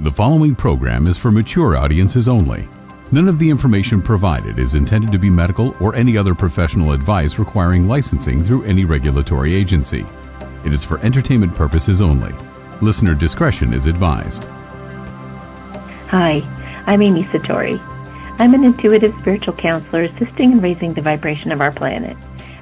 The following program is for mature audiences only. None of the information provided is intended to be medical or any other professional advice requiring licensing through any regulatory agency. It is for entertainment purposes only. Listener discretion is advised. Hi, I'm Amy Satori. I'm an intuitive spiritual counselor assisting in raising the vibration of our planet.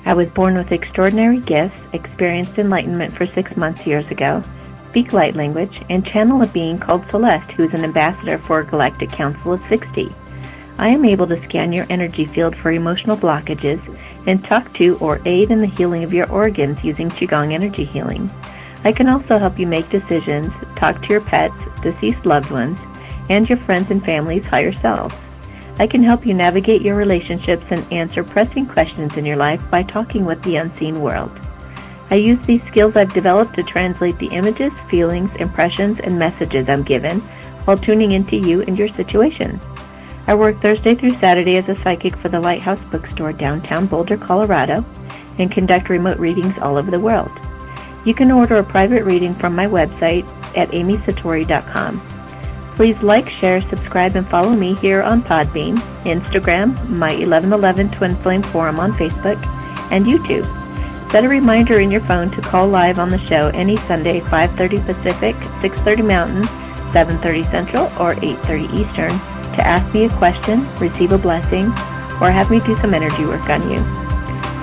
I was born with extraordinary gifts, experienced enlightenment for 6 months years ago, speak light language, and channel a being called Celeste, who is an ambassador for a Galactic Council of 60. I am able to scan your energy field for emotional blockages and talk to or aid in the healing of your organs using Qigong energy healing. I can also help you make decisions, talk to your pets, deceased loved ones, and your friends and family's higher selves. I can help you navigate your relationships and answer pressing questions in your life by talking with the unseen world. I use these skills I've developed to translate the images, feelings, impressions, and messages I'm given while tuning into you and your situation. I work Thursday through Saturday as a psychic for the Lighthouse Bookstore downtown Boulder, Colorado, and conduct remote readings all over the world. You can order a private reading from my website at amysatori.com. Please like, share, subscribe, and follow me here on Podbean, Instagram, my 1111 Twin Flame Forum on Facebook, and YouTube. Set a reminder in your phone to call live on the show any Sunday, 5:30 Pacific, 6:30 Mountain, 7:30 Central, or 8:30 Eastern to ask me a question, receive a blessing, or have me do some energy work on you.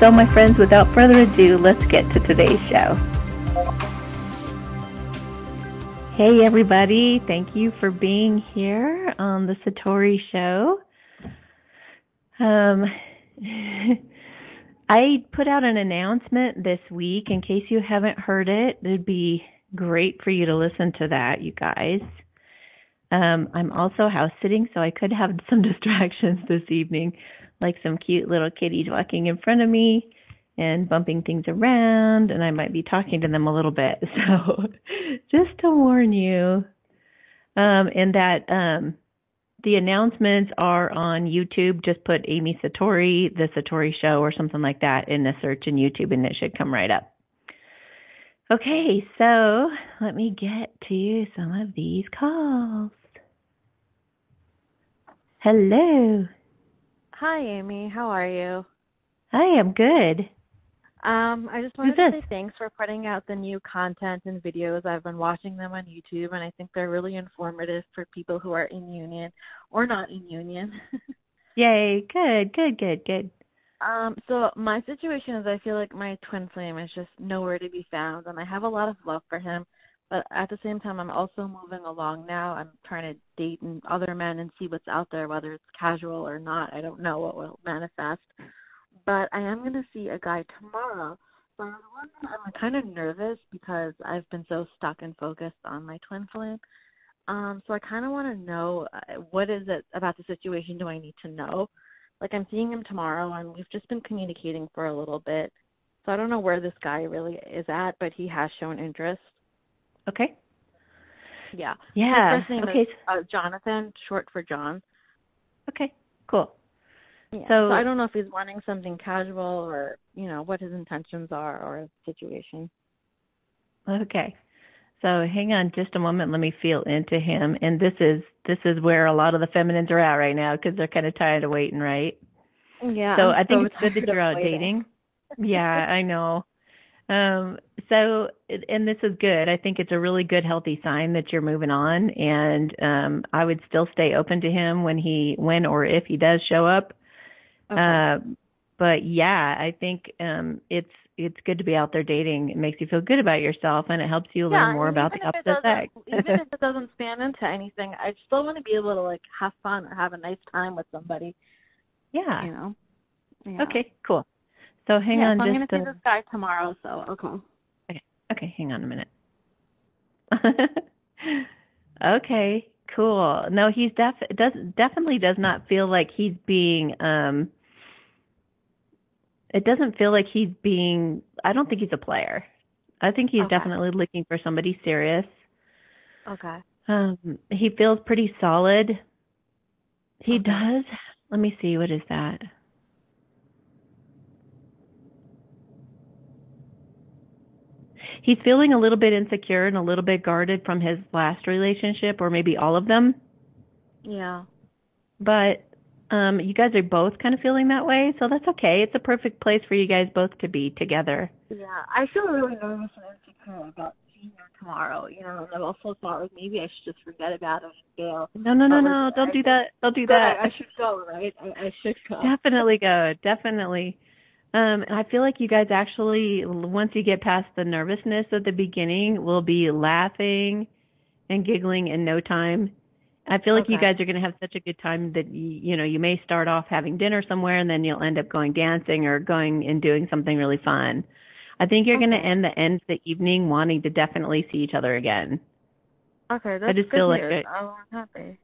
So, my friends, without further ado, let's get to today's show. Hey, everybody. Thank you for being here on the Satori Show. I put out an announcement this week. In case you haven't heard it, it'd be great for you to listen to that, you guys. I'm also house sitting, so I could have some distractions this evening, like some cute little kitties walking in front of me and bumping things around, and I might be talking to them a little bit. So just to warn you, and that the announcements are on YouTube. Just put Amy Satori, The Satori Show, or something like that in the search in YouTube, and it should come right up. Okay, so let me get to some of these calls. Hello. Hi, Amy. How are you? Hi, I'm good. I just wanted to say thanks for putting out the new content and videos. I've been watching them on YouTube, and I think they're really informative for people who are in union or not in union. Yay. Good. So my situation is I feel like my twin flame is just nowhere to be found, and I have a lot of love for him. But at the same time, I'm also moving along now. I'm trying to date other men and see what's out there, whether it's casual or not. I don't know what will manifest. But I am going to see a guy tomorrow. So I'm kind of nervous because I've been so stuck and focused on my twin flame. So I kind of want to know what is it about the situation do I need to know? Like I'm seeing him tomorrow, and we've just been communicating for a little bit. So I don't know where this guy really is at, but he has shown interest. Okay. Yeah. Yeah. His first name is Jonathan, short for John. Okay, cool. Yeah. So I don't know if he's wanting something casual or, what his intentions are or the situation. Okay. So hang on just a moment. Let me feel into him. And this is where a lot of the feminines are at right now because they're kind of tired of waiting, right? Yeah. So I think it's good that you're out dating. Yeah, I know. So, and this is good. I think it's a really good, healthy sign that you're moving on. And I would still stay open to him when or if he does show up. Okay. But yeah, I think it's good to be out there dating. It makes you feel good about yourself, and it helps you learn more about the opposite sex. Even if it doesn't span into anything, I still want to be able to have fun or have a nice time with somebody. Yeah. Yeah. Okay, cool. So hang on. So I'm going to see this guy tomorrow. So Okay. Hang on a minute. Okay. Cool. No, he's definitely does not feel like he's being. It doesn't feel like he's being. I don't think he's a player. I think he's definitely looking for somebody serious. Okay. He feels pretty solid. He does. Let me see. What is that? He's feeling a little bit insecure and a little bit guarded from his last relationship, or maybe all of them. Yeah. But you guys are both kind of feeling that way, so that's okay. It's a perfect place for you guys both to be together. Yeah, I feel really nervous and insecure about seeing her tomorrow, and I've also thought, like, maybe I should just forget about it and bail. No, don't do that. Don't do that. I should go, right? I should go. Definitely go. Definitely. And I feel like you guys actually, once you get past the nervousness at the beginning, will be laughing and giggling in no time. I feel like you guys are going to have such a good time that, you may start off having dinner somewhere and then you'll end up going dancing or going and doing something really fun. I think you're going to end the evening wanting to definitely see each other again. Okay, that's I just good feel news. like I'm happy.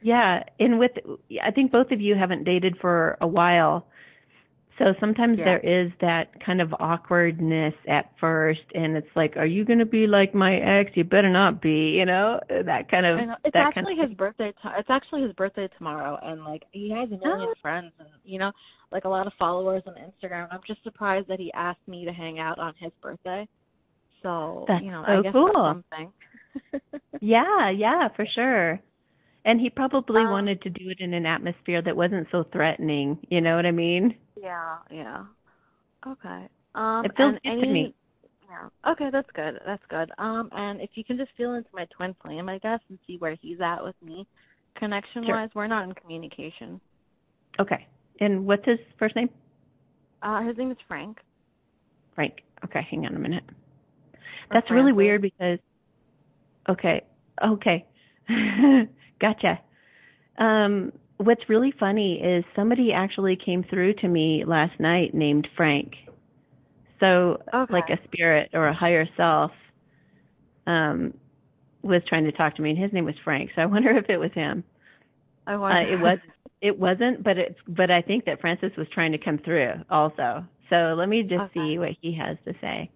Yeah, and I think both of you haven't dated for a while. So sometimes there is that kind of awkwardness at first, and it's like, are you going to be like my ex? You better not be, that kind of. I know. It's actually his birthday. It's actually his birthday tomorrow, and like he has a million friends, and like a lot of followers on Instagram. I'm just surprised that he asked me to hang out on his birthday. So that's I guess cool. that's something. Yeah, for sure. And he probably wanted to do it in an atmosphere that wasn't so threatening. You know what I mean? Yeah. Okay. It feels good to me. Yeah. Okay, that's good. And if you can just feel into my twin flame, I guess, and see where he's at with me, connection-wise, we're not in communication. Okay. And what's his first name? His name is Frank. Frank. Okay, hang on a minute. That's really weird because. Okay. Gotcha. What's really funny is somebody actually came through to me last night named Frank. So, like a spirit or a higher self was trying to talk to me, and his name was Frank. So I wonder if it was him. It wasn't, but I think that Francis was trying to come through also. So let me just see what he has to say.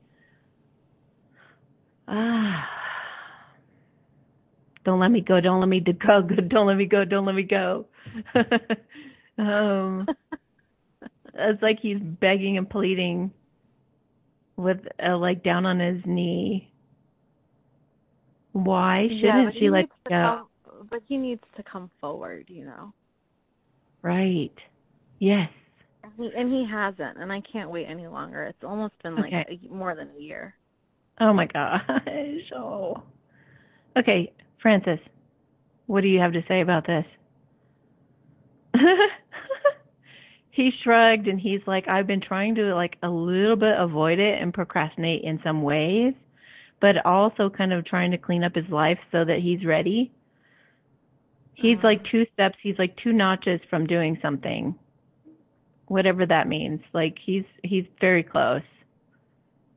Don't let me go. Don't let me go. Don't let me go. Don't let me go. It's like he's begging and pleading with like down on his knee. Why shouldn't she let go? But he needs to come forward, Right. Yes. And he hasn't, and I can't wait any longer. It's almost been like more than a year. Oh my gosh. Oh. Okay. Francis, what do you have to say about this? He shrugged and he's like, I've been trying to like a little bit avoid it and procrastinate in some ways, but also kind of trying to clean up his life so that he's ready. He's like 2 steps, he's like 2 notches from doing something, whatever that means. Like he's very close.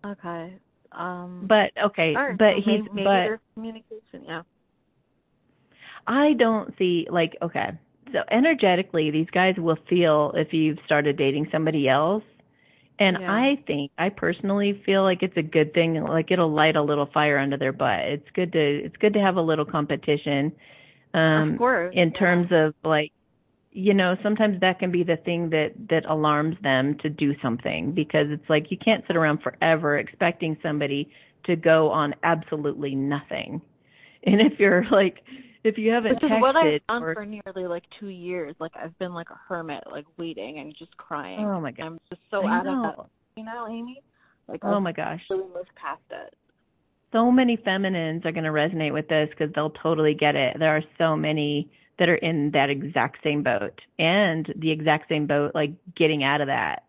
Okay. But right, but so he's maybe but there's communication, yeah. I don't see so energetically these guys will feel if you've started dating somebody else, and I personally feel like it's a good thing. Like it'll light a little fire under their butt. It's good to have a little competition. Of course. In terms of like, sometimes that can be the thing that alarms them to do something, because it's like you can't sit around forever expecting somebody to go on absolutely nothing. And if you haven't texted, which is what I've done for nearly like 2 years. Like I've been like a hermit, like waiting and just crying. Oh my God. I'm just so out of that, Amy. Like oh my gosh, really moved past it. So many feminines are going to resonate with this because they'll totally get it. There are so many that are in that exact same boat, and the exact same boat, like getting out of that.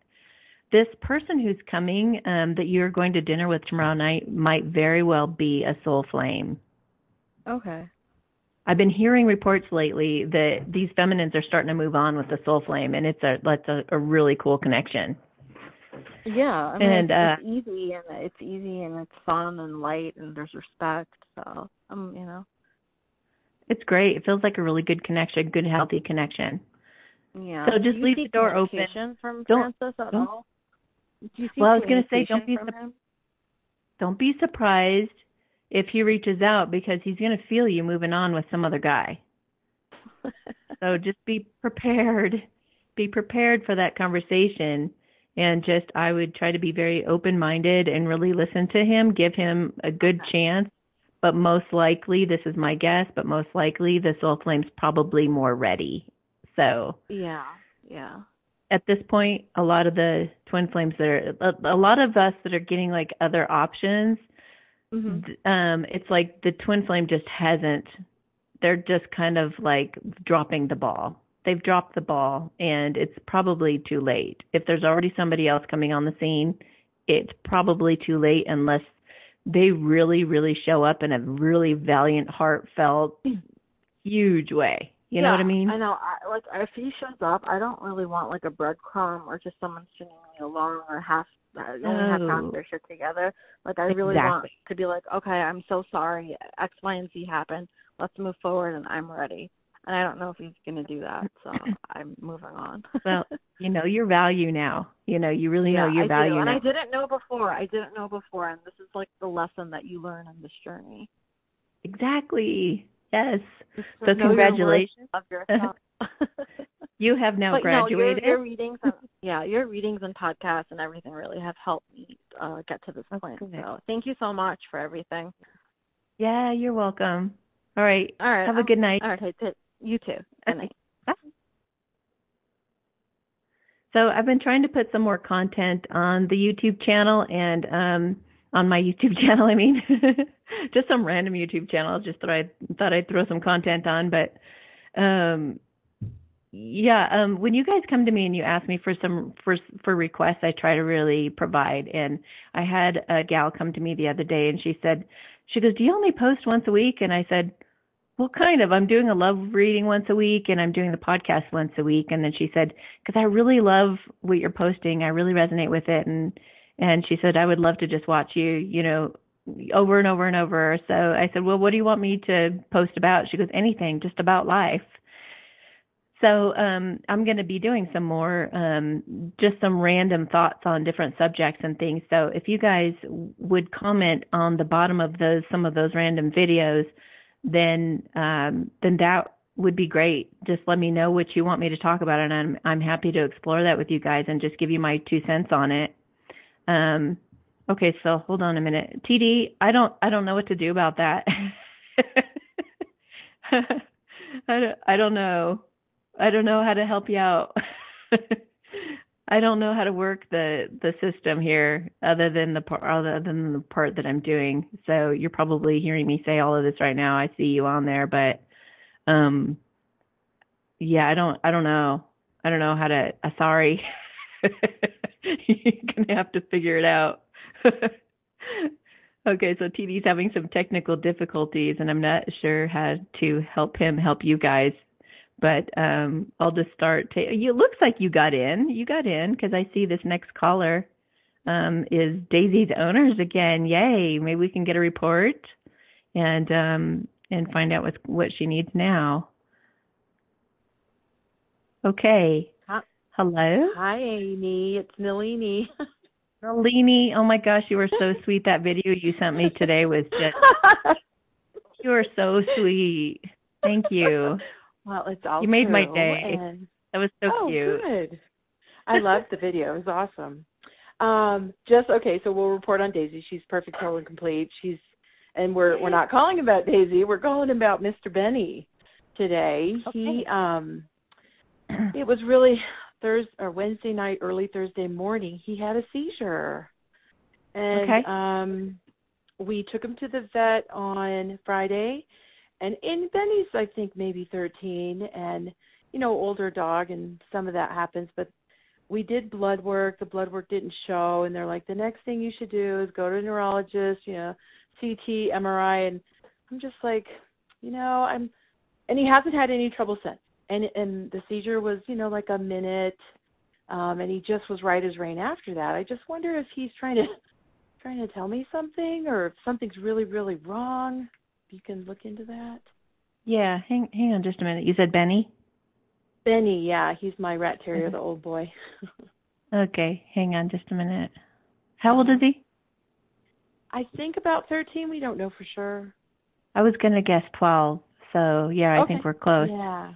This person who's coming that you're going to dinner with tomorrow night might very well be a soul flame. Okay. I've been hearing reports lately that these feminines are starting to move on with the soul flame, and that's a really cool connection. Yeah, I mean, it's easy and it's fun and light and there's respect. So, it's great. It feels like a really good connection, good healthy connection. Yeah. So just leave the door open. From Francis at all? Do you see I was going to say, don't be surprised if he reaches out, because he's going to feel you moving on with some other guy. So just be prepared. Be prepared for that conversation. And just, I would try to be very open-minded and really listen to him, give him a good chance. But most likely, this is my guess, but most likely the soul flame's probably more ready. So Yeah. at this point, a lot of the twin flames a lot of us that are getting like other options, it's like the twin flame just hasn't, they're just kind of like dropping the ball. They've dropped the ball, and it's probably too late. If there's already somebody else coming on the scene, it's probably too late unless they really, really show up in a really valiant, heartfelt, huge way. You know what I mean? I know. Like, if he shows up, I don't really want like a breadcrumb or just someone stringing me along or only half found their shit together. Like, I really want to be like, okay, I'm so sorry. X, Y, and Z happened. Let's move forward, and I'm ready. And I don't know if he's going to do that, so I'm moving on. Well, you know your value now. You know, you really know your value now. And I didn't know before. And this is like the lesson that you learn on this journey. Exactly. Yes. So congratulations. Of yourself. You have now graduated. Your readings, your readings and podcasts and everything really have helped me get to this point. So thank you so much for everything. Yeah, you're welcome. All right. Have a good night. All right. You too. Good night. Bye. So I've been trying to put some more content on the YouTube channel and on my YouTube channel. I mean, just some random YouTube channel. Just thought I'd throw some content on, but when you guys come to me and you ask me for requests, I try to really provide. And I had a gal come to me the other day, and she goes, "Do you only post once a week?" And I said, "Well, kind of. I'm doing a love reading once a week, and I'm doing the podcast once a week." And then she said, "Because I really love what you're posting. I really resonate with it." And she said, "I would love to just watch you, over and over and over." So I said, "Well, what do you want me to post about?" She goes, "Anything, just about life." So I'm going to be doing some more, just some random thoughts on different subjects and things. So if you guys would comment on the bottom of some of those random videos, then that would be great. Just let me know what you want me to talk about, and I'm happy to explore that with you guys and just give you my 2 cents on it. Okay, so hold on a minute. TD, I don't know what to do about that. I don't know. I don't know how to help you out. I don't know how to work the system here other than the part that I'm doing. So you're probably hearing me say all of this right now. I see you on there, but I don't know. I don't know how to. Sorry. You're gonna have to figure it out. Okay, so TD's having some technical difficulties, and I'm not sure how to help him help you guys. But I'll just start. It looks like you got in. You got in because I see this next caller is Daisy's Owners again. Yay! Maybe we can get a report and find out what she needs now. Okay. Hello. Hi, Amy. It's Nalini. Nalini, oh my gosh, you were so sweet. That video you sent me today was just. You are so sweet. Thank you. Well, it's all you made true, my day. That was so cute. Oh, good. I loved the video. It was awesome. So we'll report on Daisy. She's perfect, whole, and complete. And we're not calling about Daisy. We're calling about Mr. Benny today. Okay. It was really Wednesday night, early Thursday morning. He had a seizure, and we took him to the vet on Friday. And Benny's, I think, maybe 13, and, older dog, and some of that happens. But we did blood work. The blood work didn't show, and they're like, the next thing you should do is go to a neurologist, CT, MRI. And I'm just like, and he hasn't had any trouble since. And the seizure was, like a minute, and he just was right as rain after that. I just wonder if he's trying to tell me something, or if something's really, really wrong. You can look into that. Yeah, hang on just a minute. You said Benny? Benny, yeah. He's my rat terrier, the old boy. Okay, hang on just a minute. How old is he? I think about 13. We don't know for sure. I was going to guess 12. So, yeah, I think we're close. Yeah.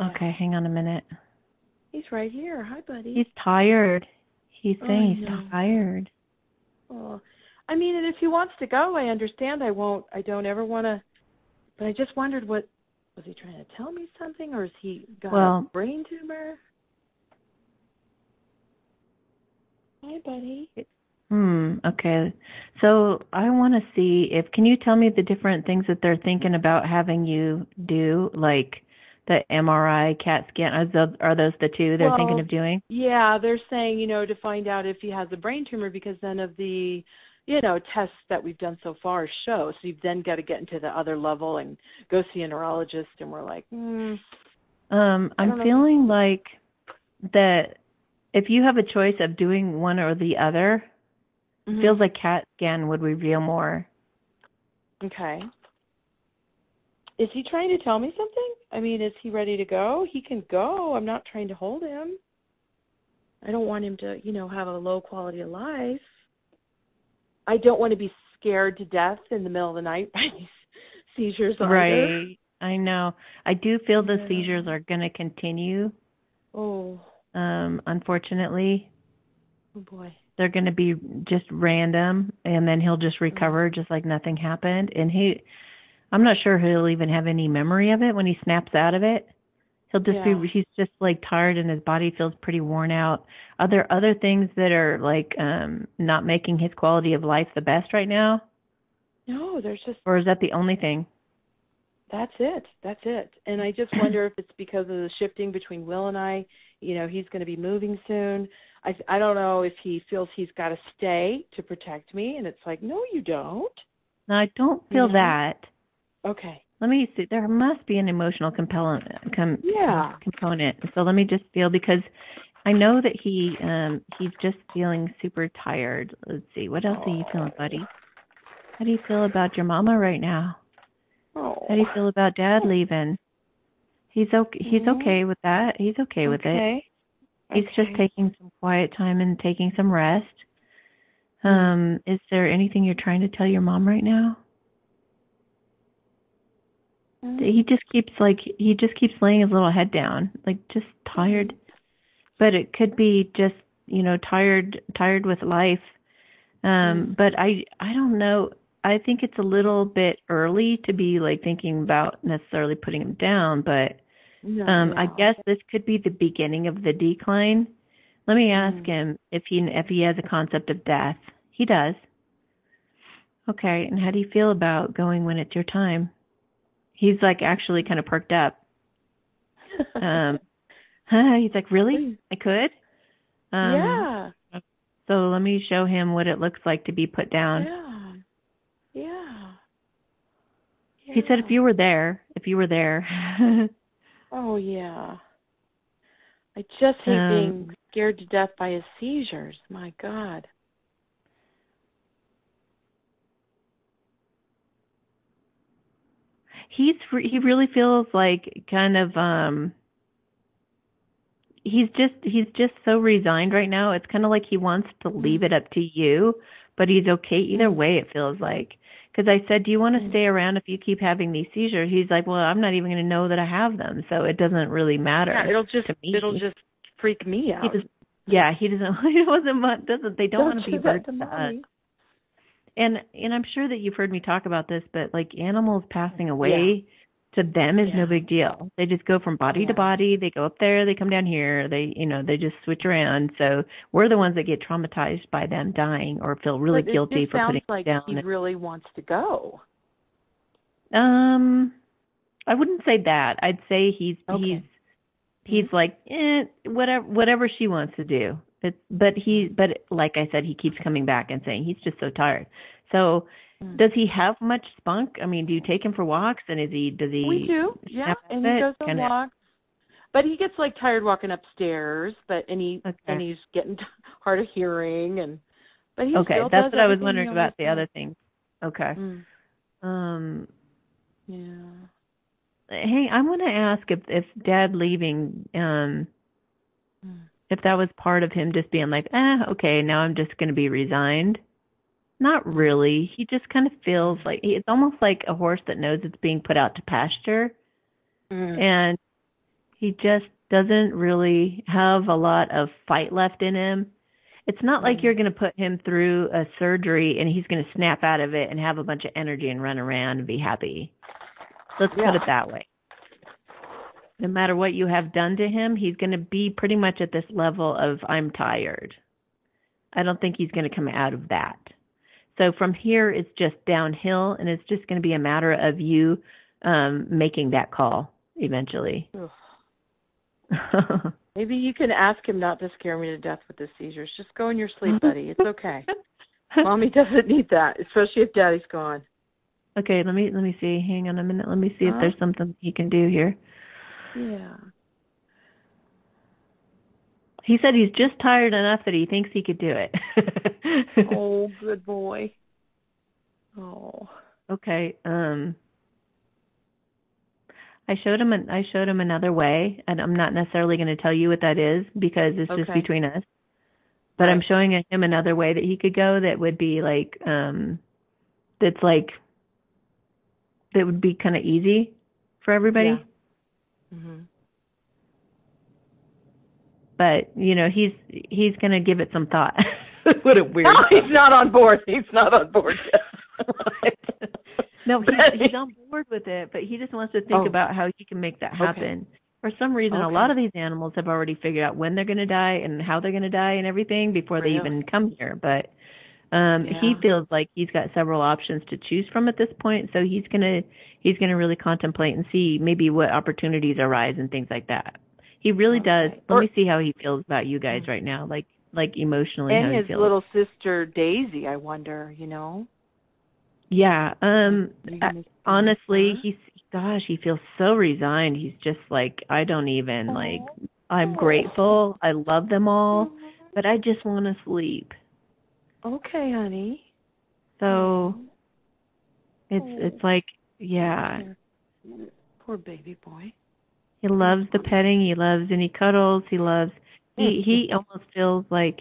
Okay, hang on a minute. He's right here. Hi, buddy. He's tired. He's saying he's tired. Oh, I mean, and if he wants to go, I understand. I don't ever want to. But I just wondered, was he trying to tell me something, or has he got a brain tumor? Hi, buddy. Okay. So I want to see can you tell me the different things that they're thinking about having you do, like the MRI, CAT scan? Are those the two they're thinking of doing? Yeah, they're saying, to find out if he has a brain tumor, because none of the, tests that we've done so far show. So you've then got to get into the other level and go see a neurologist. And we're like, I'm feeling like that if you have a choice of doing one or the other, feels like CAT scan would reveal more. Okay. Is he trying to tell me something? I mean, is he ready to go? He can go. I'm not trying to hold him. I don't want him to, have a low quality of life. I don't want to be scared to death in the middle of the night by these seizures either. Right. I know. I do feel the seizures are going to continue. Oh. Unfortunately. Oh, boy. They're going to be just random, and then he'll just recover just like nothing happened. And I'm not sure he'll even have any memory of it when he snaps out of it. He'll just he's just like tired, and his body feels pretty worn out. Are there other things that are like not making his quality of life the best right now? No, there's just... Or is that the only thing? That's it. And I just wonder if it's because of the shifting between Will and I. He's going to be moving soon. I don't know if he feels he's got to stay to protect me, and it's like, no, you don't. No, I don't feel that. Okay. Let me see. There must be an emotional component. So let me just feel, because I know that he's just feeling super tired. Let's see. What else are you feeling, buddy? How do you feel about your mama right now? How do you feel about Dad leaving? He's okay. He's okay with that. He's okay with it. He's just taking some quiet time and taking some rest. Is there anything you're trying to tell your mom right now? He just keeps laying his little head down, like just tired. But it could be just, tired with life. But I don't know. I think it's a little bit early to be like thinking about necessarily putting him down, but I guess this could be the beginning of the decline. Let me ask him if he has a concept of death. He does. Okay, and how do you feel about going when it's your time? He's like actually kind of perked up. He's like, really? I could? Yeah. So let me show him what it looks like to be put down. Yeah. He said if you were there. Oh, yeah. I just hate being scared to death by his seizures. My God. He really feels like kind of he's just so resigned right now. It's kind of like he wants to leave it up to you, but he's okay either way, it feels like. Because I said, do you want to stay around if you keep having these seizures? He's like, well, I'm not even going to know that I have them, so it doesn't really matter. Yeah, it'll just freak me out. They don't want to be burdened to us. And I'm sure that you've heard me talk about this, but like animals passing away to them is no big deal. They just go from body to body. They go up there, they come down here. They just switch around. So we're the ones that get traumatized by them dying or feel really guilty for putting like down. He really wants to go. I wouldn't say that. I'd say he's like whatever she wants to do. But like I said, he keeps coming back and saying he's just so tired. So does he have much spunk? I mean, do you take him for walks? And does he? We do, yeah. And he goes on walks. But he gets like tired walking upstairs. And he's getting hard of hearing. But he still does that's what I was wondering about the other things. Okay. Yeah. Hey, I want to ask if Dad leaving, if that was part of him just being like, okay, now I'm just going to be resigned. Not really. He just kind of feels like it's almost like a horse that knows it's being put out to pasture. And he just doesn't really have a lot of fight left in him. It's not like you're going to put him through a surgery and he's going to snap out of it and have a bunch of energy and run around and be happy. Let's put it that way. No matter what you have done to him, he's going to be pretty much at this level of I'm tired. I don't think he's going to come out of that. So from here, it's just downhill, and it's just going to be a matter of you making that call eventually. Maybe you can ask him not to scare me to death with the seizures. Just go in your sleep, buddy. It's okay. Mommy doesn't need that, especially if Daddy's gone. Okay, let me see. Hang on a minute. Let me see if there's something he can do here. Yeah. He said he's just tired enough that he thinks he could do it. Oh, good boy. Oh. Okay. I showed him another way, and I'm not necessarily going to tell you what that is because it's just between us. But I'm showing him another way that he could go that would be like that would be kind of easy for everybody. Yeah. Mm-hmm. But he's going to give it some thought. What a weird. No, he's not on board. He's not on board yet. No, he's on board with it, but he just wants to think about how he can make that happen. For some reason, a lot of these animals have already figured out when they're going to die and how they're going to die and everything before they even come here. But he feels like he's got several options to choose from at this point, so he's gonna really contemplate and see maybe what opportunities arise and things like that. He really does. Let me see how he feels about you guys right now, like emotionally. And how his he feels. little sister Daisy, I wonder. Yeah. Honestly, he feels so resigned. He's just like, I don't even I'm grateful. I love them all, but I just want to sleep. Okay, honey. So it's like, yeah. Poor baby boy. He loves the petting. He loves, and he cuddles. He loves. He almost feels like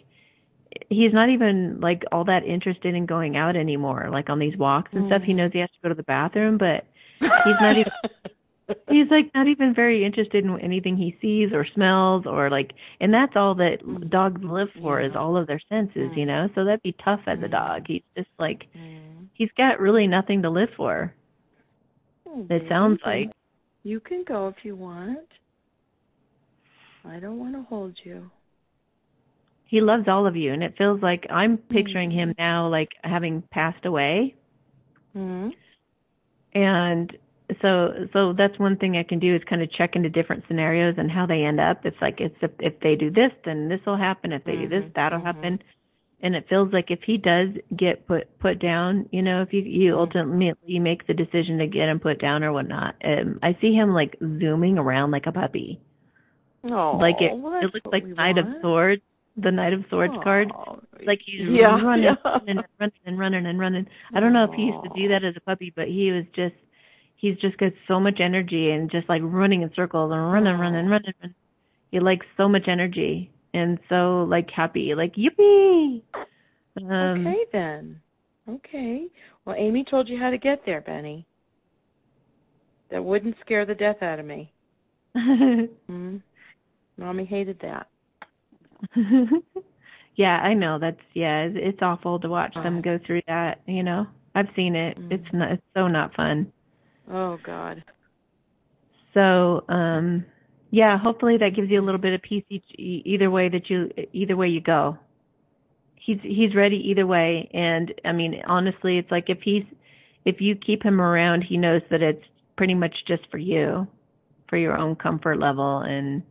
he's not even like all that interested in going out anymore, like on these walks and stuff. He knows he has to go to the bathroom, but he's not even. He's like not even very interested in anything he sees or smells or like, and that's all that dogs live for is all of their senses, So that'd be tough as a dog. He's just like, he's got really nothing to live for. It sounds like. You can go if you want. I don't want to hold you. He loves all of you, and it feels like I'm picturing him now like having passed away. And so that's one thing I can do is kind of check into different scenarios and how they end up. It's like if they do this, then this will happen. If they do this, that'll happen. And it feels like if he does get put down, if you ultimately make the decision to get him put down or whatnot, I see him like zooming around like a puppy. Oh, like it looks like Knight of Swords, the Knight of Swords card. Like he's running and running. I don't know if he used to do that as a puppy, but he's just got so much energy and just like running in circles and running. He likes so much energy. And so, like, happy, like, yippee! Okay, then. Okay. Well, Amy told you how to get there, Benny. That wouldn't scare the death out of me. Mommy hated that. Yeah, I know. It's awful to watch them go through that, I've seen it. It's so not fun. Oh, God. So, yeah, hopefully that gives you a little bit of peace either way you go. He's ready either way, and I mean honestly, it's like if you keep him around, he knows that it's pretty much just for you, for your own comfort level, and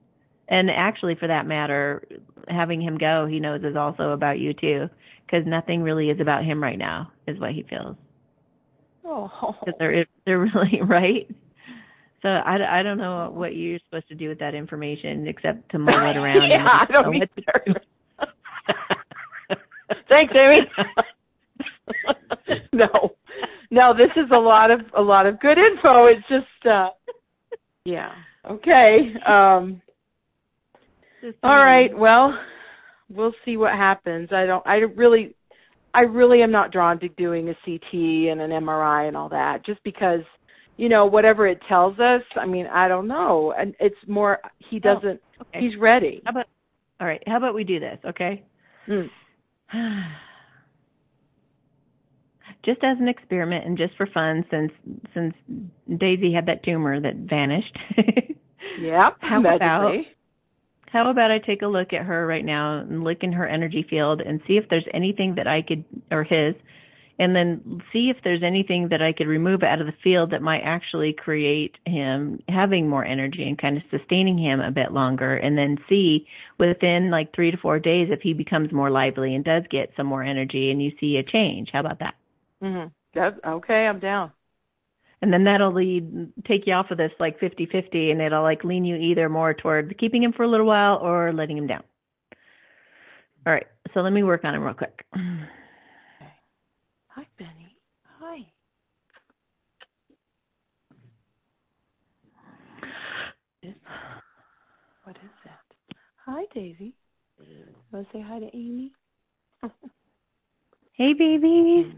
actually for that matter, having him go, he knows is also about you too, because nothing really is about him right now, is what he feels. Oh, because they're really right. So I don't know what you're supposed to do with that information except to mull it around. Yeah, I don't either. Thanks, Amy. No, this is a lot of good info. It's just, yeah. Okay. All right. Well, we'll see what happens. I really am not drawn to doing a CT and an MRI and all that, just because. Whatever it tells us, I mean, I don't know. And it's more, he doesn't, he's ready. How about we do this, okay? Just as an experiment and just for fun, since Daisy had that tumor that vanished. Yep. How about I take a look at her right now and look in her energy field and see if there's anything that I could, or his, and then see if there's anything that I could remove out of the field that might actually create him having more energy and kind of sustaining him a bit longer, and then see within like 3 to 4 days if he becomes more lively and does get some more energy and you see a change. How about that? Mm-hmm. Okay, I'm down. And then that'll take you off of this like 50-50, and it'll like lean you either more toward keeping him for a little while or letting him down. All right, so let me work on him real quick. Okay. Hi, Benny. Hi. What is that? Hi, Daisy. Want to say hi to Amy? Hey, babies.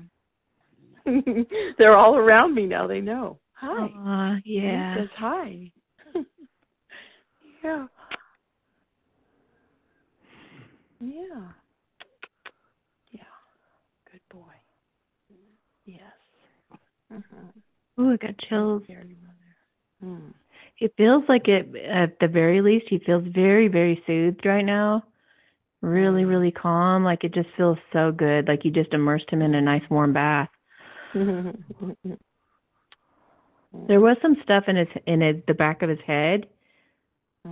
They're all around me now. They know. Hi. Yeah. He says hi. Yeah. Yeah. Yeah. Good boy. Yes. Oh, I got chills. Mm. It feels like it, at the very least, he feels very, very soothed right now. Really, really calm. Like it just feels so good. Like you just immersed him in a nice warm bath. There was some stuff in the back of his head,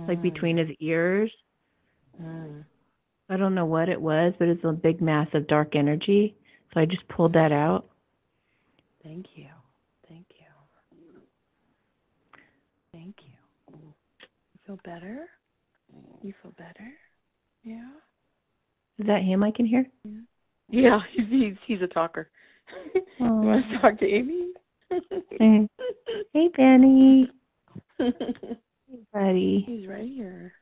like between his ears. I don't know what it was, but it's a big mass of dark energy. So I just pulled that out. Thank you. Thank you. Thank you. You feel better? You feel better? Yeah. Is that him I can hear? Yeah, he's a talker. You want to talk to Amy? Hey, Benny. Hey, buddy. He's right here.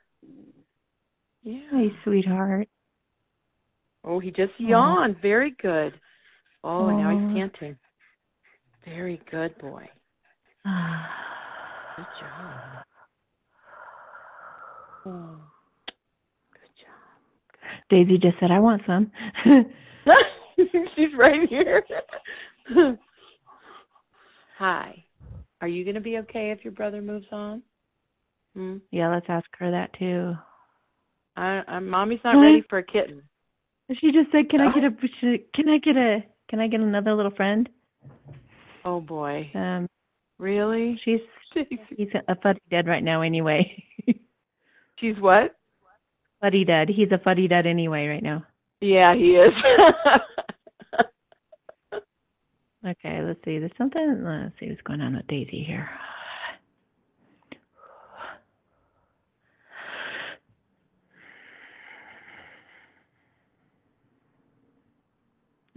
Yeah. Hey, sweetheart. Oh, he just yawned. Very good. Oh, now he's panting. Very good, boy. Good job. Oh, good job. Daisy just said, I want some. She's right here. Hi. Are you going to be okay if your brother moves on? Yeah, let's ask her that too. Mommy's not ready for a kitten. She just said, Can I get another little friend? Oh boy. Really? He's a fuddy-dud right now anyway. She's what? Fuddy-dud. He's a fuddy-dud anyway right now. Yeah, he is. Okay, let's see. There's something. Let's see what's going on with Daisy here.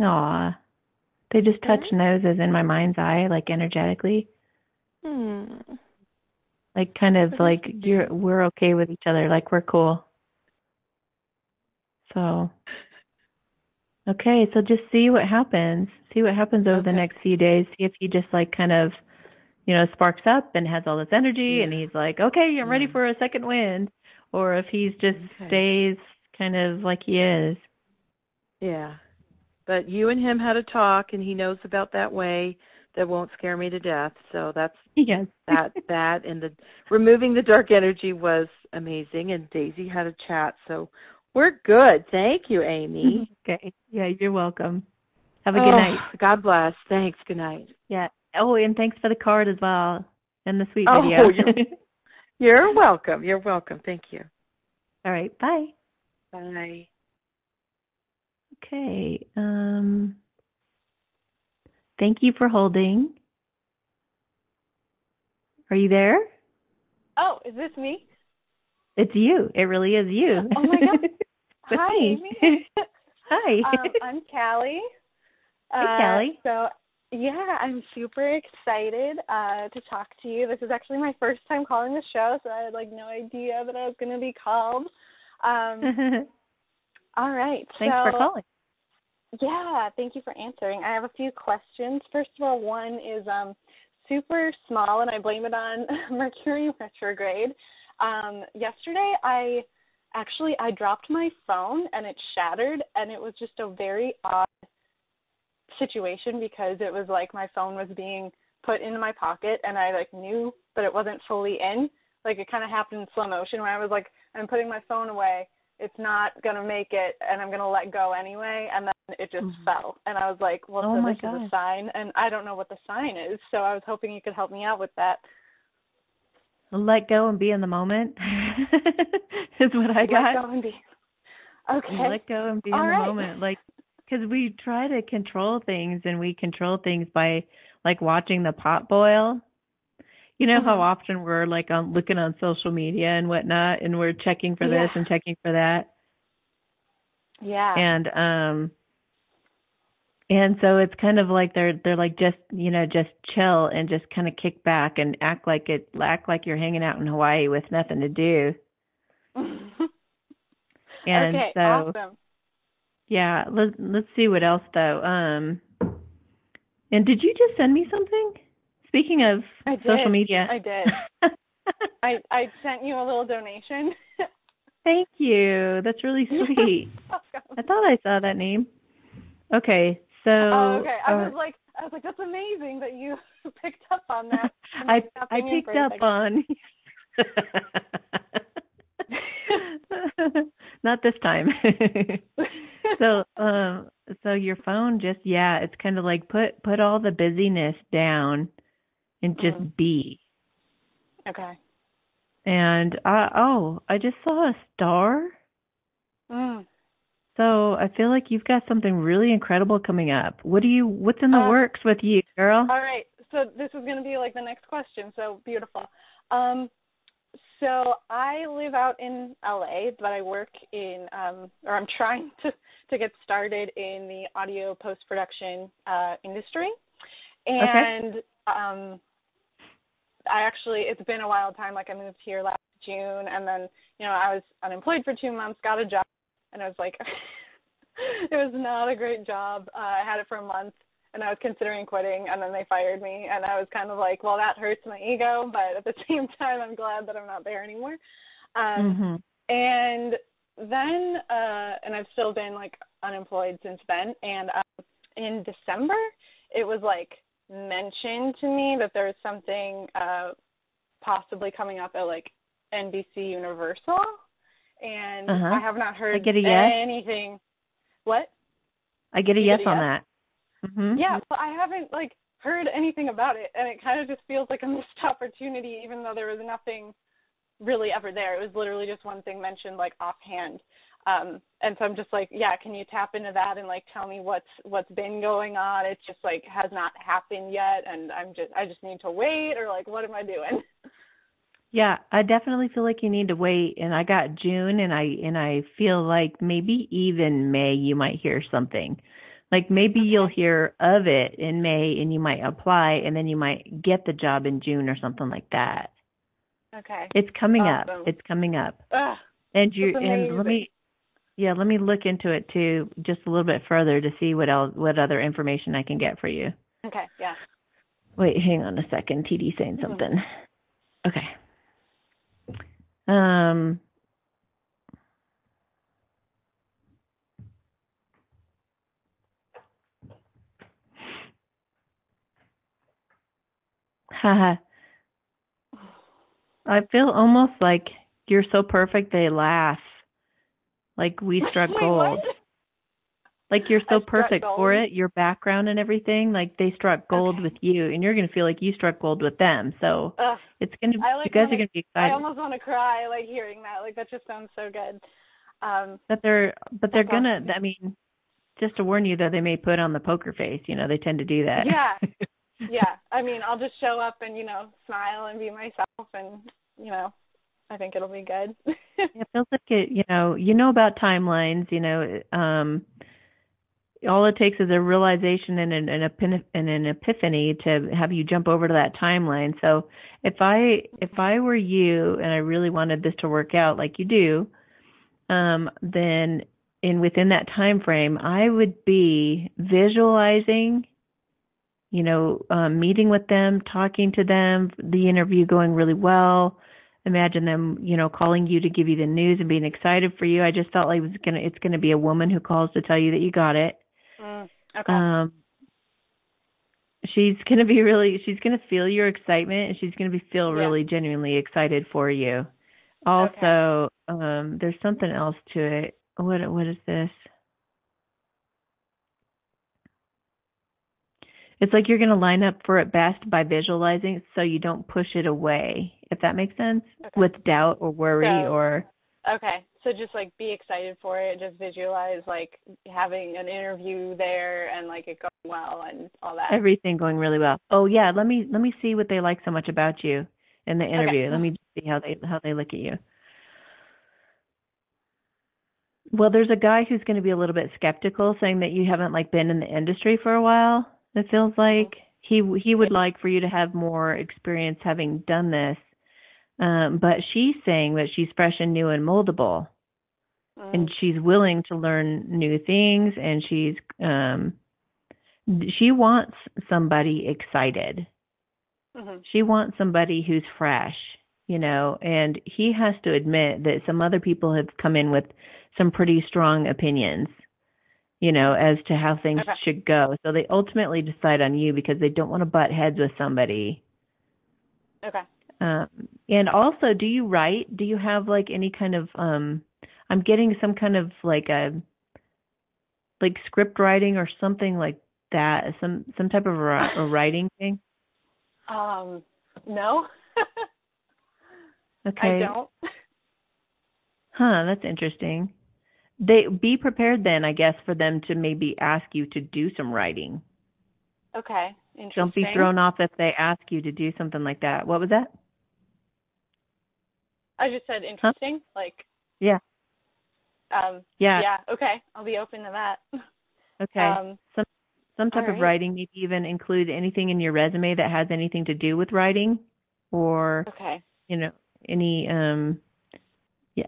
Aw. They just touch noses in my mind's eye, like energetically. Like kind of like we're okay with each other, like we're cool. So, okay, so just see what happens. See what happens over the next few days. See if he just like kind of, sparks up and has all this energy and he's like, okay, I'm ready for a second wind. Or if he's just stays kind of like he is. Yeah. But you and him had a talk, and he knows about that way that won't scare me to death. So that's that, and the removing the dark energy was amazing. And Daisy had a chat, so we're good. Thank you, Amy. Okay. Yeah, you're welcome. Have a good night. God bless. Thanks. Good night. Yeah. Oh, and thanks for the card as well and the sweet video. You're welcome. You're welcome. Thank you. All right. Bye. Bye. Okay. Thank you for holding. Are you there? Oh, is this me? It's you. It really is you. Oh my God. Hi, Amy. Hi. I'm Callie. Hey, Callie. So, yeah, I'm super excited to talk to you. This is actually my first time calling the show, so I had no idea that I was going to be called. All right. Thanks for calling. Yeah, thank you for answering. I have a few questions. First of all, one is super small, and I blame it on Mercury retrograde. Yesterday, I Actually, I dropped my phone and it shattered, and it was just a very odd situation because it was like my phone was being put into my pocket and I like knew that it wasn't fully in. Like it kind of happened in slow motion when I was like, I'm putting my phone away. It's not going to make it and I'm going to let go anyway. And then it just fell. And I was like, well, so this is a sign. And I don't know what the sign is. So I was hoping you could help me out with that. Let go and be in the moment is what I got. Let go and be. Okay. Let go and be in the moment. Like, because we try to control things, and we control things by like watching the pot boil. You know how often we're like looking on social media and whatnot, and we're checking for this and checking for that. Yeah. And so it's kind of like they're like just chill and just kind of kick back and act like you're hanging out in Hawaii with nothing to do. And okay, so awesome. Yeah, let's see what else though. And did you just send me something? Speaking of social media. I did. I sent you a little donation. Thank you. That's really sweet. I thought I saw that name. Okay, so. Oh, okay. I was like, that's amazing that you picked up on that. I picked up on. Not this time. So your phone just it's kind of like put all the busyness down and just be. Okay. And I just saw a star. So I feel like you've got something really incredible coming up. What's in the works with you, girl? All right. So this is going to be like the next question. So beautiful. So I live out in LA, but I work in, or I'm trying to get started in the audio post-production industry. And it's been a wild time. Like I moved here last June, and then, I was unemployed for 2 months, got a job, and I was like, it was not a great job. I had it for a month, and I was considering quitting, and then they fired me, and I was kind of like, well, that hurts my ego, but at the same time, I'm glad that I'm not there anymore. And then, and I've still been like unemployed since then, and in December, it was like mentioned to me that there was something possibly coming up at like NBC Universal, and I have not heard anything. What? I get a yes on that. Yeah, but I haven't like heard anything about it, and it kind of just feels like a missed opportunity, even though there was nothing really ever there. It was literally just one thing mentioned like offhand. And so I'm just like, can you tap into that and like tell me what's been going on? It's just like has not happened yet, and I just need to wait, or like what am I doing? Yeah, I definitely feel like you need to wait, and I got June, and I feel like maybe even May you might hear something. Like maybe you'll hear of it in May, and you might apply, and then you might get the job in June or something like that. Okay. It's coming up. It's coming up. And let me look into it too, just a little bit further to see what other information I can get for you. Okay. Yeah. Wait, hang on a second. TD saying something. Okay. Haha. I feel almost like you're so perfect they laugh. Like we struck gold. What? Like you're so perfect for it, your background and everything, like they struck gold with you, and you're going to feel like you struck gold with them. So it's going to, you guys are going to be excited. I almost want to cry, like hearing that. Like that just sounds so good. But they're going to, I mean, just to warn you though, they may put on the poker face, they tend to do that. Yeah. Yeah. I mean, I'll just show up and, smile and be myself, and, I think it'll be good. It feels like it, about timelines, all it takes is a realization and an epiphany to have you jump over to that timeline. So if I were you and I really wanted this to work out like you do, then within that time frame, I would be visualizing, meeting with them, talking to them, the interview going really well, imagine them, calling you to give you the news and being excited for you. I just felt like it's gonna be a woman who calls to tell you that you got it. Okay. She's gonna feel your excitement, and she's gonna feel really genuinely excited for you. Also, there's something else to it. What is this? It's like you're going to line up for it best by visualizing so you don't push it away, if that makes sense, with doubt or worry or... Okay, so just like be excited for it, just visualize like having an interview there and like it going well and all that. Everything going really well. Oh yeah, let me see what they like so much about you in the interview. Let me see how they look at you. Well, there's a guy who's going to be a little bit skeptical, saying that you haven't like been in the industry for a while. It feels like he would like for you to have more experience having done this. But she's saying that she's fresh and new and moldable, and she's willing to learn new things, and she wants somebody excited. She wants somebody who's fresh, and he has to admit that some other people have come in with some pretty strong opinions, as to how things should go. So they ultimately decide on you because they don't want to butt heads with somebody. Okay. And also, do you write? Do you have like any kind of, I'm getting some kind of like script writing or something like that, some type of a writing thing? No. Okay. I don't. Huh, that's interesting. Be prepared then, I guess, for them to maybe ask you to do some writing. Okay, interesting. Don't be thrown off if they ask you to do something like that. What was that? I just said interesting, like. Yeah. Yeah. Okay, I'll be open to that. Okay. Some type of writing, maybe even include anything in your resume that has anything to do with writing, or any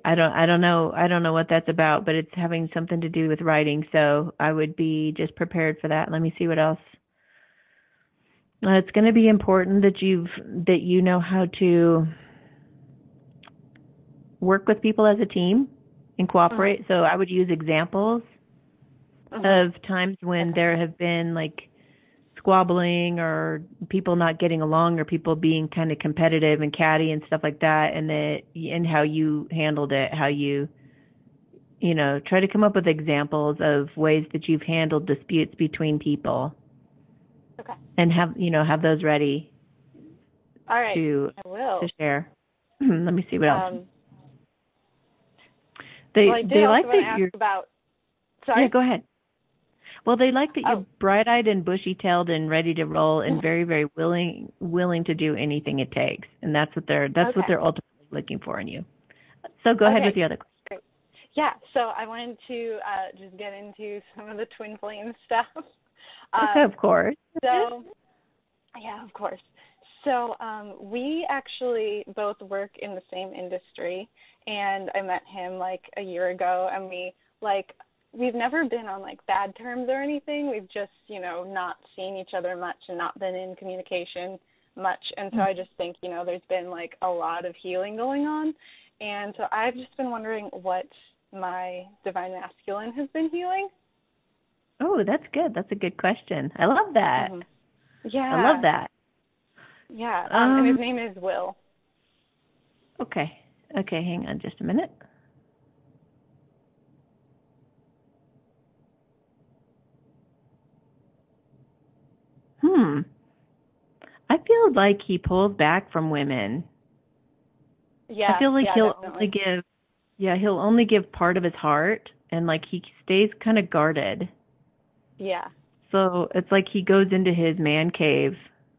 I don't know what that's about, but it's having something to do with writing. So I would be just prepared for that. Let me see what else. It's going to be important that you know how to work with people as a team and cooperate. So I would use examples of times when there have been like squabbling or people not getting along or people being kind of competitive and catty and stuff like that, and how you handled it, how you try to come up with examples of ways that you've handled disputes between people. Okay. And have those ready. All right. I will. To share. Let me see what else. They like that you're about. Sorry. Yeah, go ahead. Well, they like that you're bright-eyed and bushy-tailed and ready to roll and very, very willing to do anything it takes, and that's what they're ultimately looking for in you. So go ahead with the other question. Great. Yeah. So I wanted to just get into some of the twin flame stuff. Of course. So, yeah, of course. So we actually both work in the same industry, and I met him like a year ago, and we've never been on like bad terms or anything. We've just, not seen each other much and not been in communication much. And so I just think, there's been like a lot of healing going on. And so I've just been wondering what my divine masculine has been healing. Oh, that's good. That's a good question. I love that. Yeah. I love that. Yeah. And his name is Will. Okay. Hang on just a minute. I feel like he pulls back from women. Yeah. I feel like definitely. he'll only give part of his heart, and like he stays kind of guarded. Yeah. So it's like he goes into his man cave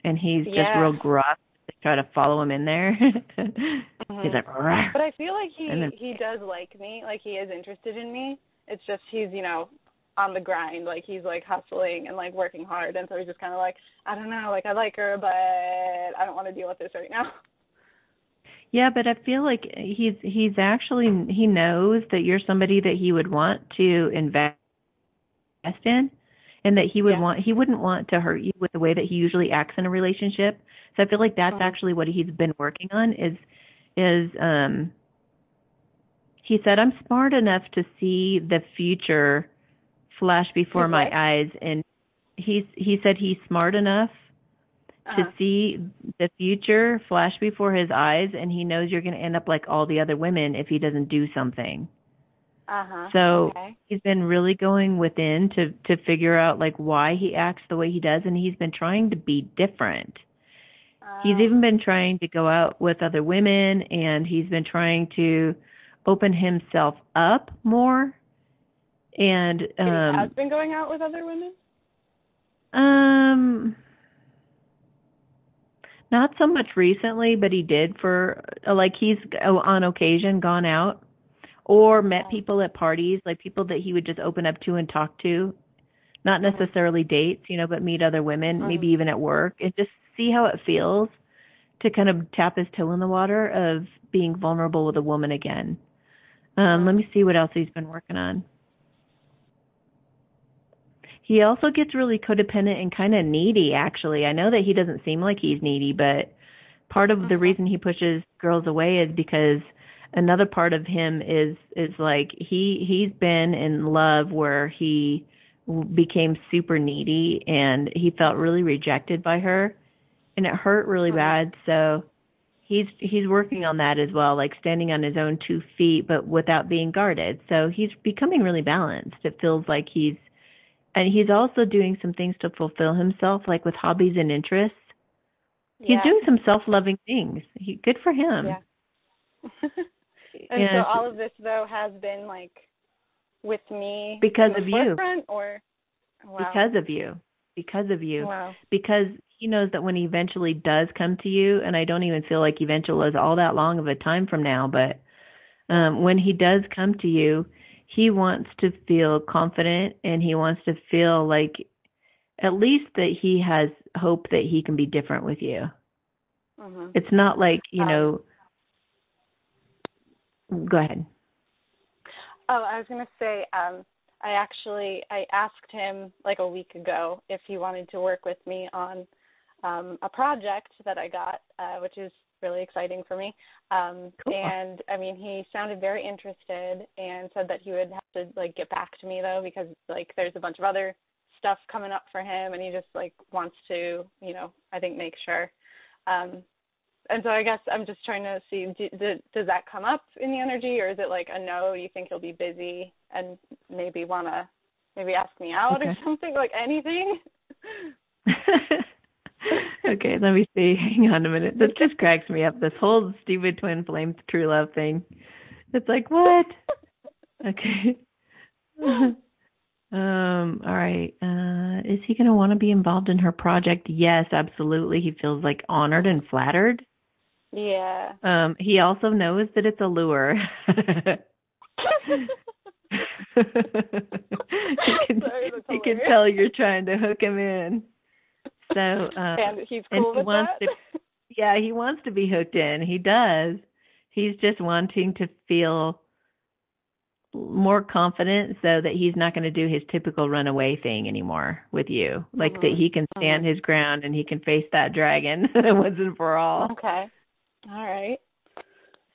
and he's just real gruff. They try to follow him in there. He's like, Rah. But I feel like he does like me, like he is interested in me. It's just he's, on the grind, like he's like hustling and like working hard, and so he's just kind of like, I don't know, like I like her, but I don't want to deal with this right now. Yeah, but I feel like he knows that you're somebody that he would want to invest in, and that he wouldn't want to hurt you with the way that he usually acts in a relationship. So I feel like that's actually what he's been working on, is is he said, I'm smart enough to see the future flash before my eyes. And he said he's smart enough to see the future flash before his eyes, and he knows you're going to end up like all the other women if he doesn't do something. So he's been really going within to figure out like why he acts the way he does, and he's been trying to be different. He's even been trying to go out with other women, and he's been trying to open himself up more. And he has been going out with other women? Not so much recently, but he did for like he's on occasion gone out or met people at parties, like people that he would just open up to and talk to. Not necessarily dates, you know, but meet other women, maybe even at work, and just see how it feels to kind of tap his toe in the water of being vulnerable with a woman again. Let me see what else he's been working on. He also gets really codependent and kind of needy, actually. I know that he doesn't seem like he's needy, but part of the reason he pushes girls away is because another part of him is like he's been in love where he became super needy and he felt really rejected by her, and it hurt really bad. So he's working on that as well, like standing on his own 2 feet, but without being guarded. So he's becoming really balanced. It feels like he's also doing some things to fulfill himself, like with hobbies and interests. He's doing some self-loving things. Good for him. Yeah. and so all of this, though, has been, like, with me because of you. Or? Wow. Because of you. Because of you. Wow. Because he knows that when he eventually does come to you, and I don't even feel like eventual is all that long of a time from now, but when he does come to you, he wants to feel confident, and he wants to feel like at least that he has hope that he can be different with you. It's not like, you know, go ahead. Oh, I was going to say, I asked him like a week ago if he wanted to work with me on a project that I got, which is really exciting for me. Cool. And I mean, he sounded very interested and said that he would have to like get back to me though, because like there's a bunch of other stuff coming up for him, and he just like wants to, you know, I think make sure. And so I guess I'm just trying to see, does that come up in the energy, or is it like a no, you think he'll be busy and maybe want to maybe ask me out or something, like anything? Okay, let me see. Hang on a minute. This just cracks me up, this whole stupid twin flame true love thing. It's like, what? Okay. All right. Is he going to want to be involved in her project? Yes, absolutely. He feels like honored and flattered. Yeah. He also knows that it's a lure. he can tell you're trying to hook him in. So, and he's cool with that? Yeah, he wants to be hooked in. He does. He's just wanting to feel more confident so that he's not going to do his typical runaway thing anymore with you. Like that he can stand his ground and he can face that dragon once and for all. Okay. All right.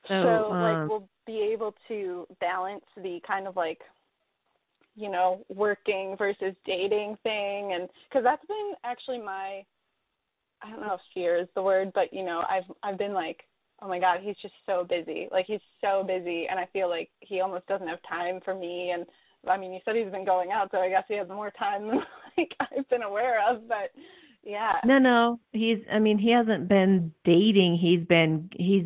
So like we'll be able to balance the kind of like, you know, working versus dating thing, and because that's been actually my, I don't know if fear is the word, but you know, I've been like, oh my God, he's just so busy. Like he's so busy, and I feel like he almost doesn't have time for me. And I mean, you said he's been going out, so I guess he has more time than like I've been aware of. But yeah. No, he hasn't been dating. He's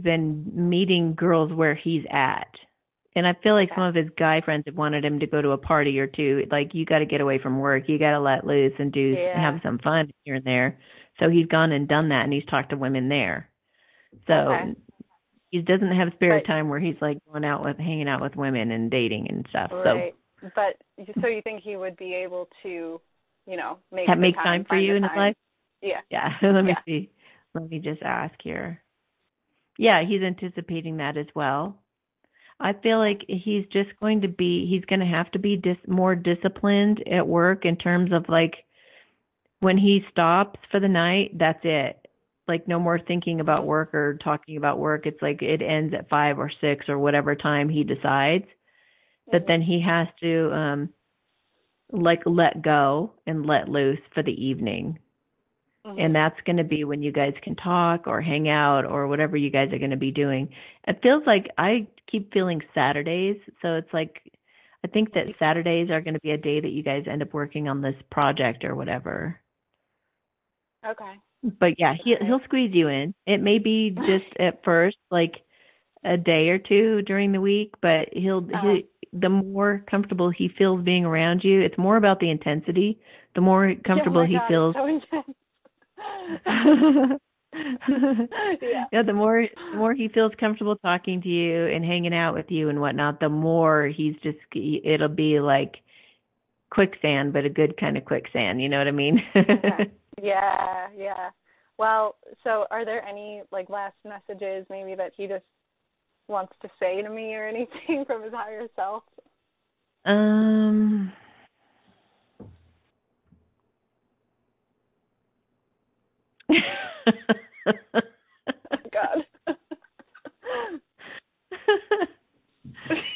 been meeting girls where he's at. And I feel like some of his guy friends have wanted him to go to a party or two. Like, you got to get away from work. You got to let loose and have some fun here and there. So he's gone and done that, and he's talked to women there. So he doesn't have spare time where he's like hanging out with women and dating and stuff. Right. So, so you think he would be able to, you know, make time for you in his life? Yeah. Yeah. Let me see. Let me just ask here. Yeah, he's anticipating that as well. I feel like he's going to have to be more disciplined at work in terms of like when he stops for the night, that's it. like no more thinking about work or talking about work. It's like it ends at 5 or 6 or whatever time he decides. But then he has to like let go and let loose for the evening. And that's going to be when you guys can talk or hang out or whatever you guys are going to be doing. It feels like I keep feeling Saturdays. So it's like, I think that Saturdays are going to be a day that you guys end up working on this project or whatever. Okay. But yeah, he'll squeeze you in. It may be just at first, like a day or two during the week, but the more comfortable he feels being around you, it's more about the intensity. The more comfortable he feels. So intense. The more he feels comfortable talking to you and hanging out with you and whatnot, the more it'll be like quicksand, but a good kind of quicksand. You know what I mean? Okay. Yeah. Well, so are there any like last messages maybe that he just wants to say to me or anything from his higher self? God.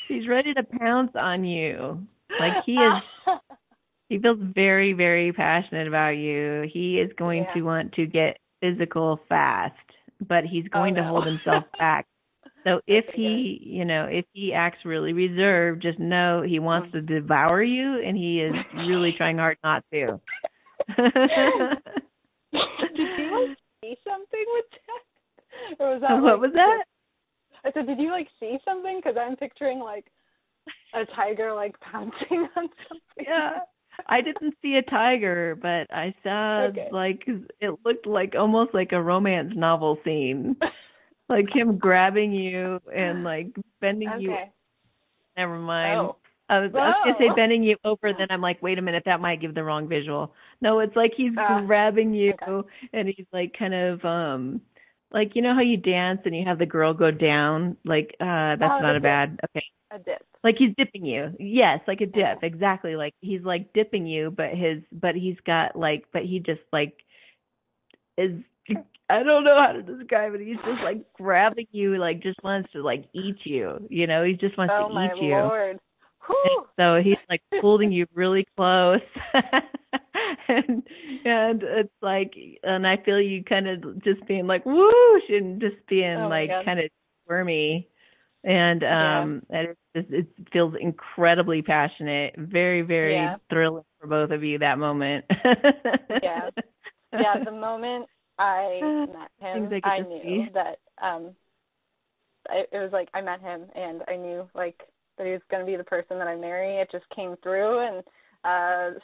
He's ready to pounce on you. Like he feels very, very passionate about you. He is going to want to get physical fast, but he's going to hold himself back. So if he acts really reserved, just know he wants to devour you, and he is really trying hard not to. Did you see something with that? Or was that what was that? I said, did you see something? Because I'm picturing a tiger pouncing on something. Yeah. I didn't see a tiger, but I saw it looked like almost like a romance novel scene. Like him grabbing you and bending you. Never mind. Oh. I was going to say bending you over, then I'm like, wait a minute, that might give the wrong visual. No, it's like he's grabbing you and he's kind of you know how you dance and you have the girl go down? That's not a bad A dip. Like he's dipping you. Yes, like a dip. Exactly. Like he's dipping you, but he just is, I don't know how to describe it. He's just grabbing you, just wants to eat you. You know, he just wants to eat you. Oh my Lord. So he's holding you really close. and it's and I feel you kind of just being whoosh and just being kind of squirmy. And it feels incredibly passionate, very, very thrilling for both of you that moment. The moment I met him, I knew that it was I met him and I knew that he was going to be the person that I marry. It just came through, and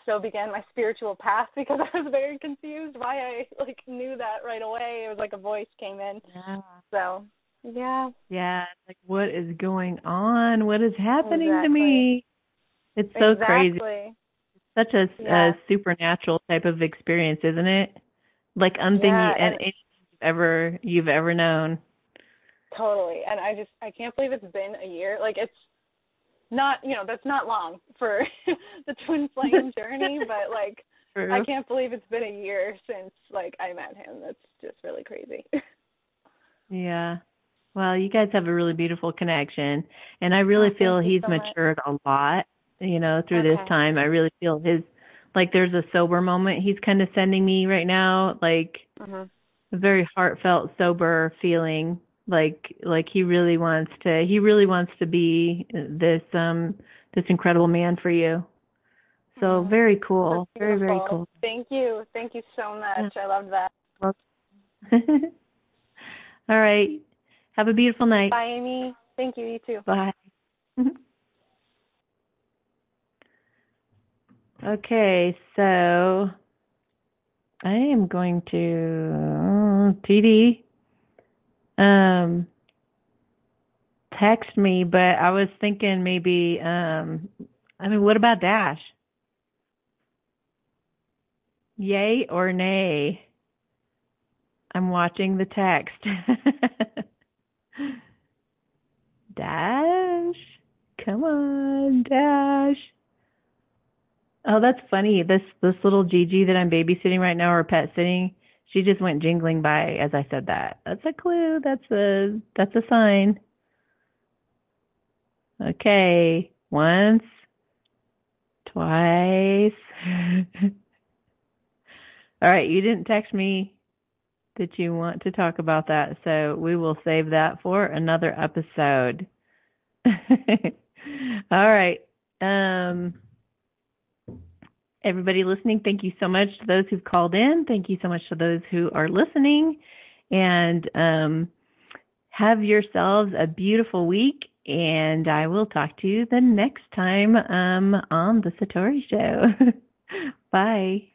so began my spiritual path because I was very confused why I knew that right away. It was a voice came in. Yeah. So. Yeah. Yeah. What is going on? What is happening to me? It's so crazy. It's such a supernatural type of experience, isn't it? Anything you've ever known. Totally. And I can't believe it's been a year. It's not, that's not long for the twin flame journey, but True. I can't believe it's been a year since I met him. That's just really crazy. Yeah. Well, you guys have a really beautiful connection, and I really feel he's matured a lot, through this time. I really feel there's a sober moment he's kind of sending me right now, a very heartfelt, sober feeling, he really wants to be this incredible man for you. So very cool. Very, very cool. Thank you. Thank you so much. I love that. All right. Have a beautiful night. Bye, Amy. Thank you. You too. Bye. Okay, so I am going to TD text me, but I was thinking maybe what about Dash? Yay or nay? I'm watching the text. Dash, come on, Dash. Oh, that's funny. This little Gigi that I'm babysitting right now, or pet sitting, She just went jingling by as I said that. That's a clue. That's a sign. Okay. Once. Twice. All right. You didn't text me that you want to talk about that, so we will save that for another episode. All right. Everybody listening, thank you so much to those who've called in. Thank you so much to those who are listening. And have yourselves a beautiful week. And I will talk to you the next time on the Satori Show. Bye.